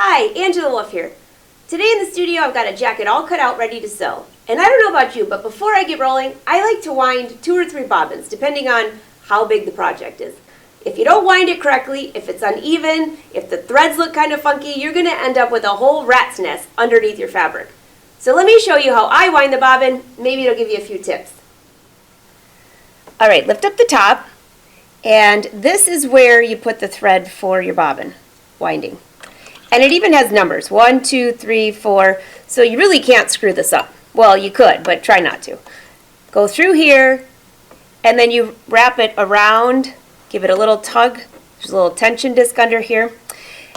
Hi, Angela Wolf here. Today in the studio I've got a jacket all cut out ready to sew. And I don't know about you, but before I get rolling, I like to wind 2 or 3 bobbins, depending on how big the project is. If you don't wind it correctly, if it's uneven, if the threads look kind of funky, you're going to end up with a whole rat's nest underneath your fabric. So let me show you how I wind the bobbin. Maybe it'll give you a few tips. Alright, lift up the top, and this is where you put the thread for your bobbin winding. And it even has numbers, 1, 2, 3, 4, so you really can't screw this up. Well, you could, but try not to. Go through here, and then you wrap it around, give it a little tug. There's a little tension disc under here.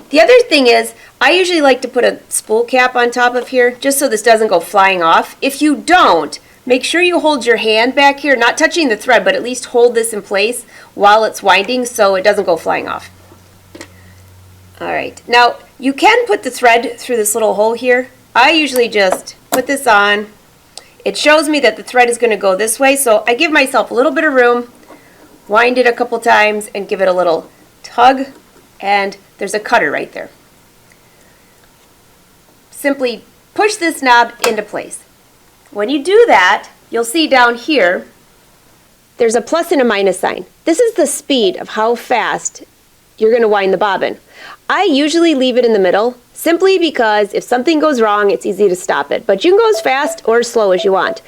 The other thing is, I usually like to put a spool cap on top of here, just so this doesn't go flying off. If you don't, make sure you hold your hand back here, not touching the thread, but at least hold this in place while it's winding so it doesn't go flying off. Alright, now you can put the thread through this little hole here. I usually just put this on. It shows me that the thread is going to go this way, so I give myself a little bit of room, wind it a couple times, and give it a little tug, and there's a cutter right there. Simply push this knob into place. When you do that, you'll see down here, there's a plus and a minus sign. This is the speed of how fast you're going to wind the bobbin. I usually leave it in the middle, simply because if something goes wrong, it's easy to stop it. But you can go as fast or as slow as you want.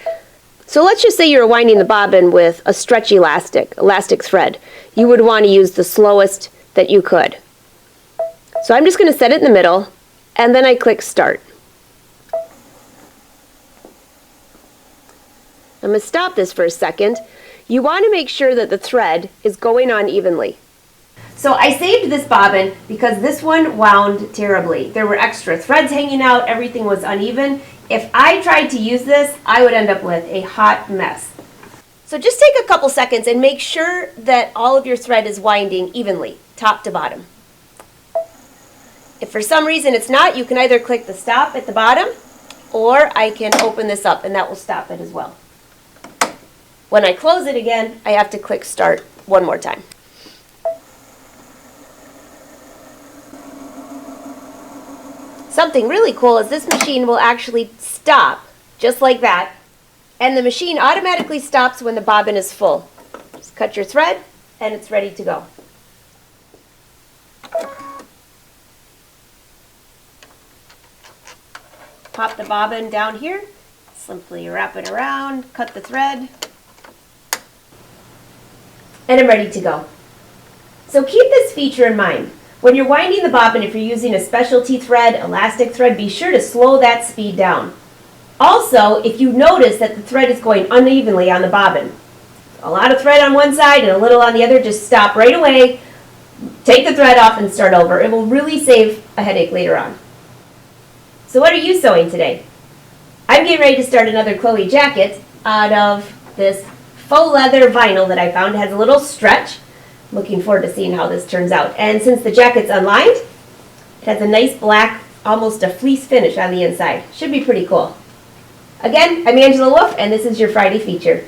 So let's just say you're winding the bobbin with a stretchy elastic thread. You would want to use the slowest that you could. So I'm just going to set it in the middle, and then I click start. I'm going to stop this for a second. You want to make sure that the thread is going on evenly. So I saved this bobbin because this one wound terribly. There were extra threads hanging out, everything was uneven. If I tried to use this, I would end up with a hot mess. So just take a couple seconds and make sure that all of your thread is winding evenly, top to bottom. If for some reason it's not, you can either click the stop at the bottom, or I can open this up and that will stop it as well. When I close it again, I have to click start one more time. Something really cool is this machine will actually stop, just like that, and the machine automatically stops when the bobbin is full. Just cut your thread, and it's ready to go. Pop the bobbin down here, simply wrap it around, cut the thread, and I'm ready to go. So keep this feature in mind. When you're winding the bobbin, if you're using a specialty thread, elastic thread, be sure to slow that speed down. Also, if you notice that the thread is going unevenly on the bobbin, a lot of thread on one side and a little on the other, just stop right away, take the thread off and start over. It will really save a headache later on. So what are you sewing today? I'm getting ready to start another Chloe jacket out of this faux leather vinyl that I found. It has a little stretch. Looking forward to seeing how this turns out. And since the jacket's unlined, it has a nice black, almost a fleece finish on the inside. Should be pretty cool. Again, I'm Angela Wolf, and this is your Friday feature.